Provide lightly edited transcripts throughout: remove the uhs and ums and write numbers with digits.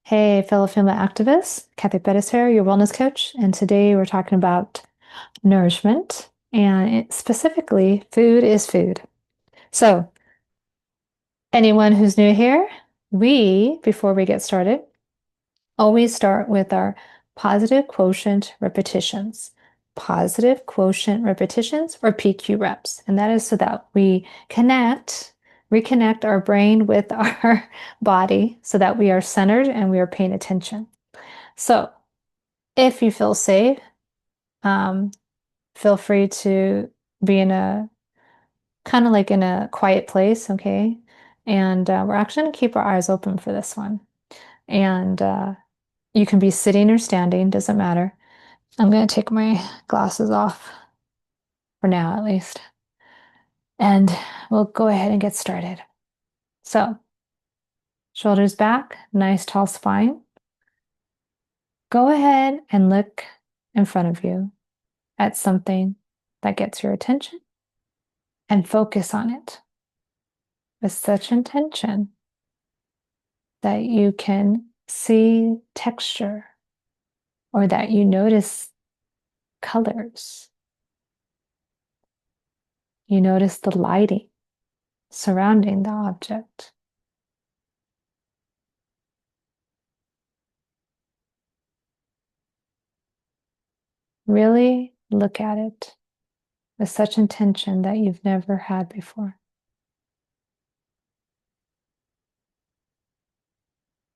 Hey, fellow female activists, Cathy here, your wellness coach, and today we're talking about nourishment and specifically food is food. So, anyone who's new here, before we get started, always start with our positive quotient repetitions. Positive quotient repetitions or PQ reps. And that is so that we reconnect our brain with our body so that we are centered and we are paying attention. So, if you feel safe, um, feel free to be in a kind of like in a quiet place, okay? And we're actually going to keep our eyes open for this one. And you can be sitting or standing, doesn't matter. I'm going to take my glasses off for now, at least. And we'll go ahead and get started. So, shoulders back, nice tall spine. Go ahead and look in front of you at something that gets your attention and focus on it with such intention that you can see texture or that you notice colors. You notice the lighting surrounding the object. Really look at it with such intention that you've never had before.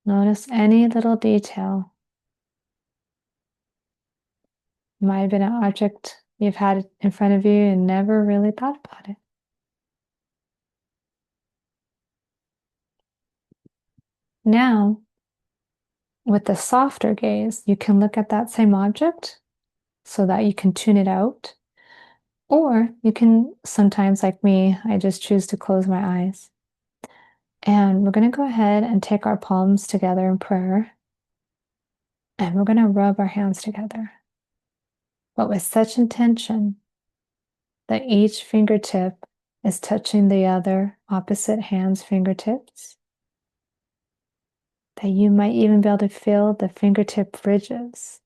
Notice any little detail. It might have been an object you've had in front of you and never really thought about it. Now, with the softer gaze, you can look at that same object so that you can tune it out. Or you can sometimes, like me, I just choose to close my eyes. And we're going to go ahead and take our palms together in prayer. And we're going to rub our hands together, but with such intention that each fingertip is touching the other opposite hand's fingertips, that you might even be able to feel the fingertip ridges.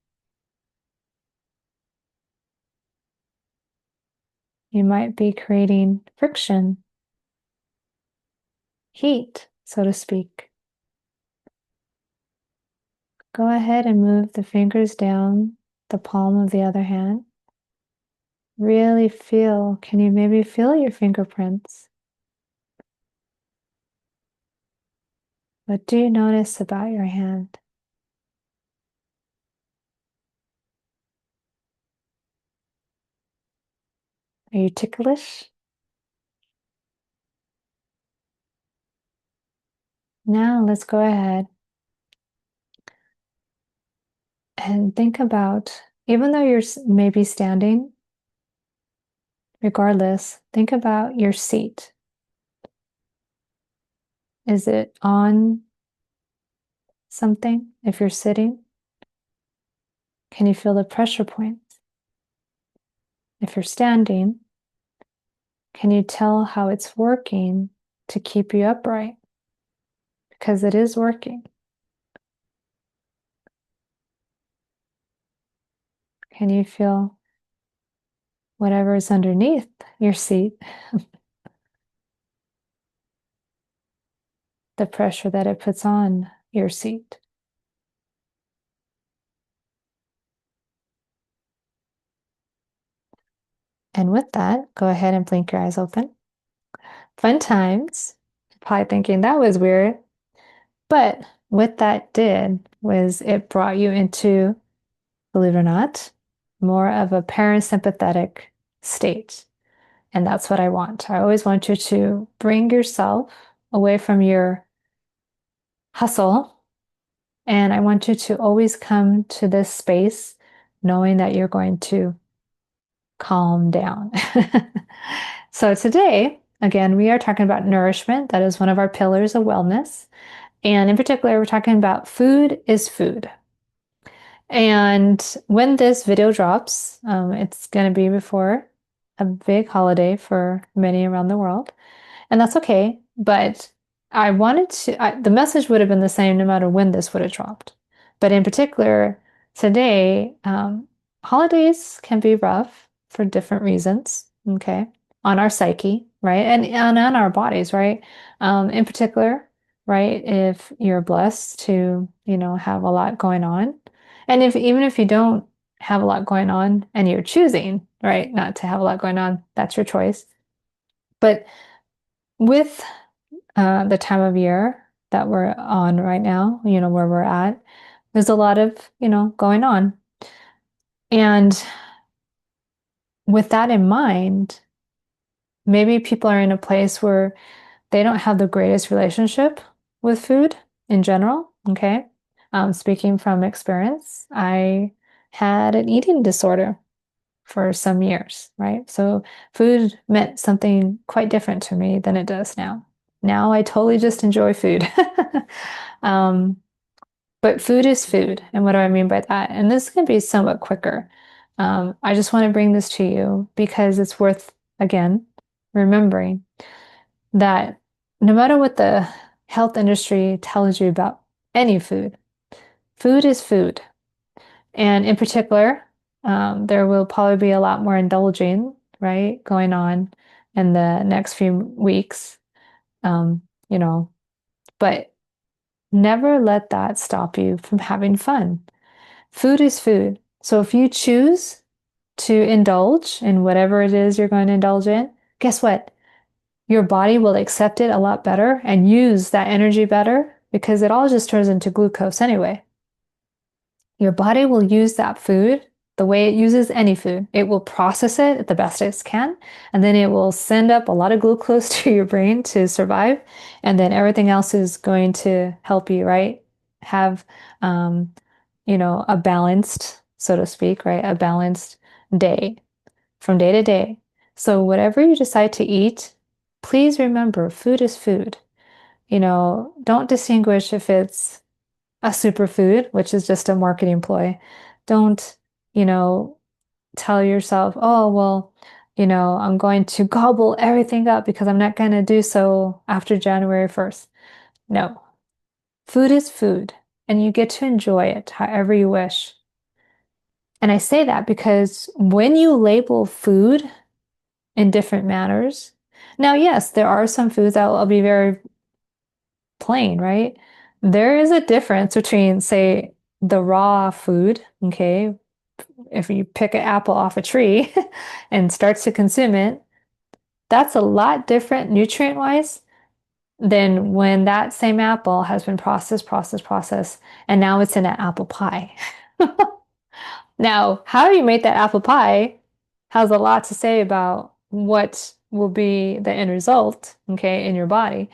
You might be creating friction, heat, so to speak. Go ahead and move the fingers down the palm of the other hand. Really feel, can you maybe feel your fingerprints? What do you notice about your hand? Are you ticklish? Now let's go ahead and think about, even though you're maybe standing, regardless, think about your seat. Is it on something if you're sitting? Can you feel the pressure points? If you're standing, can you tell how it's working to keep you upright? Because it is working. Can you feel whatever is underneath your seat, the pressure that it puts on your seat? And with that, go ahead and blink your eyes open. Fun times. Probably thinking that was weird. But what that did was it brought you into, believe it or not, more of a parasympathetic state. And that's what I want. I always want you to bring yourself away from your hustle. And I want you to always come to this space knowing that you're going to calm down. So today, again, we are talking about nourishment. That is one of our pillars of wellness. And in particular, we're talking about food is food. And when this video drops, it's going to be before a big holiday for many around the world. And that's okay. But I wanted to, the message would have been the same no matter when this would have dropped. But in particular, today, holidays can be rough for different reasons, okay, on our psyche, right? And on our bodies, right? In particular, right, if you're blessed to, have a lot going on, and if even if you don't have a lot going on and you're choosing, right, not to have a lot going on, that's your choice. But with the time of year that we're on right now, where we're at, there's a lot of, going on. And with that in mind, maybe people are in a place where they don't have the greatest relationship with food in general. Okay. Speaking from experience, I had an eating disorder for some years, right? So food meant something quite different to me than it does now. Now I totally just enjoy food. Um, but food is food. And what do I mean by that? And this can be somewhat quicker. I just want to bring this to you because it's worth, again, remembering that no matter what the health industry tells you about any food, food is food. And in particular, there will probably be a lot more indulging, right, going on in the next few weeks. Um, you know, but never let that stop you from having fun. Food is food. So if you choose to indulge in whatever it is you're going to indulge in, guess what? Your body will accept it a lot better and use that energy better because it all just turns into glucose anyway. Your body will use that food the way it uses any food. It will process it the best it can, and then it will send up a lot of glucose to your brain to survive. And then everything else is going to help you, right? Have, um, a balanced, so to speak, right? A balanced day from day to day. So whatever you decide to eat, please remember food is food. Don't distinguish if it's a superfood, which is just a marketing ploy. Don't, you know, tell yourself, oh, well, I'm going to gobble everything up because I'm not going to do so after January 1st. No, food is food, and you get to enjoy it however you wish. And I say that because when you label food in different manners, now, yes, there are some foods that will be very plain, right? There is a difference between, say, the raw food, okay? If you pick an apple off a tree and start to consume it, that's a lot different nutrient-wise than when that same apple has been processed, and now it's in an apple pie. Now, how you make that apple pie has a lot to say about what will be the end result, okay, in your body,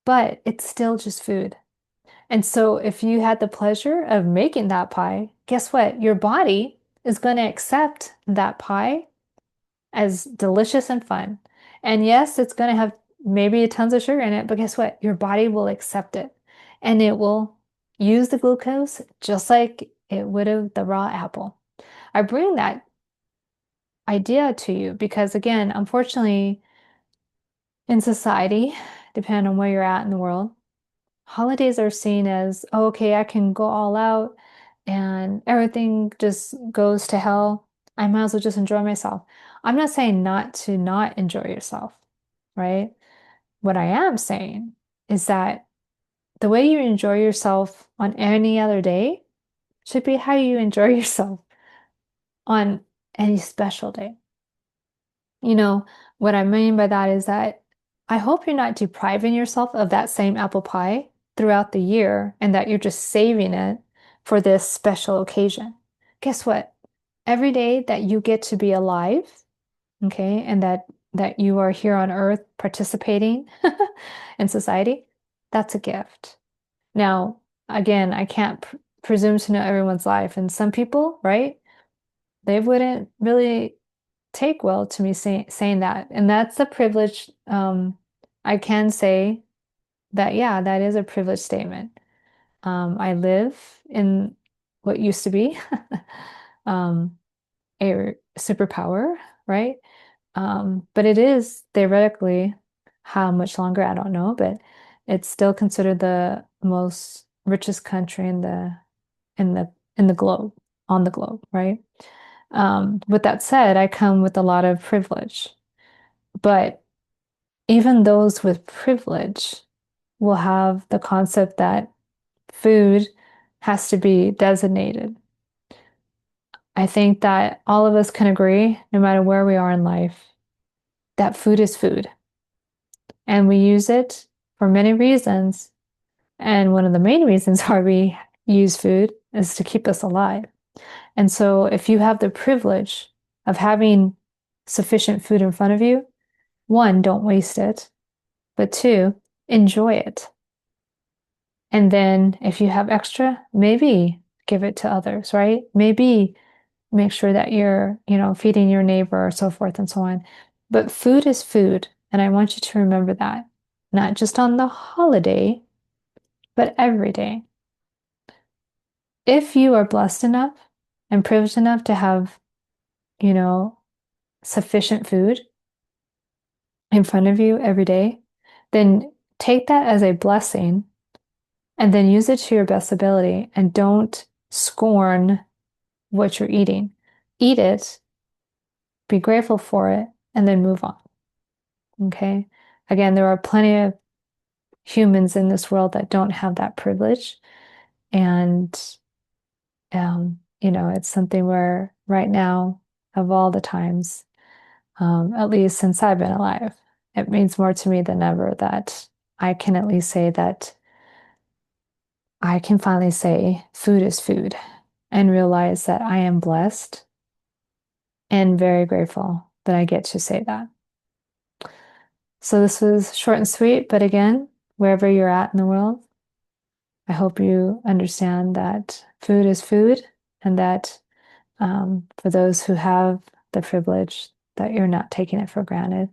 but it's still just food. And so if you had the pleasure of making that pie, guess what? Your body is going to accept that pie as delicious and fun. And yes, it's going to have maybe tons of sugar in it, but guess what? Your body will accept it and it will use the glucose just like it would have the raw apple. I bring that idea to you because, again, unfortunately, in society, depending on where you're at in the world, holidays are seen as, oh, okay, I can go all out and everything just goes to hell. I might as well just enjoy myself. I'm not saying not to not enjoy yourself, right? What I am saying is that the way you enjoy yourself on any other day should be how you enjoy yourself on any special day. You know, what I mean by that is that I hope you're not depriving yourself of that same apple pie throughout the year and that you're just saving it for this special occasion. Guess what? Every day that you get to be alive, okay, and that you are here on earth participating in society, that's a gift. Now, again, I can't presume to know everyone's life, and some people, right? They wouldn't really take well to me saying that. And that's a privilege. I can say that, yeah, that is a privileged statement. I live in what used to be um, a superpower, right? But it is theoretically how much longer, I don't know, but It's still considered the most richest country in the globe, on the globe, right? With that said, I come with a lot of privilege, but even those with privilege will have the concept that food has to be designated. I think that all of us can agree, no matter where we are in life, that food is food. And we use it for many reasons. And one of the main reasons why we use food is to keep us alive. And so if you have the privilege of having sufficient food in front of you, one, don't waste it, but two, enjoy it. And then if you have extra, maybe give it to others, right? Maybe make sure that you're, feeding your neighbor or so forth and so on. But food is food. And I want you to remember that, not just on the holiday, but every day. If you are blessed enough and privileged enough to have, you know, sufficient food in front of you every day, then take that as a blessing and then use it to your best ability and don't scorn what you're eating. Eat it, be grateful for it, and then move on. Okay? Again, there are plenty of humans in this world that don't have that privilege. And, it's something where right now, of all the times, at least since I've been alive, it means more to me than ever that I can at least say that I can finally say food is food and realize that I am blessed and very grateful that I get to say that. So this was short and sweet, but again, wherever you're at in the world, I hope you understand that food is food and that for those who have the privilege, that you're not taking it for granted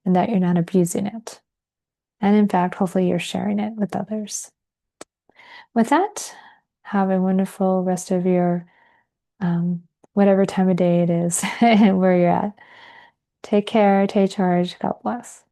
and that you're not abusing it. And in fact, hopefully you're sharing it with others. With that, have a wonderful rest of your whatever time of day it is where you're at. Take care, take charge. God bless.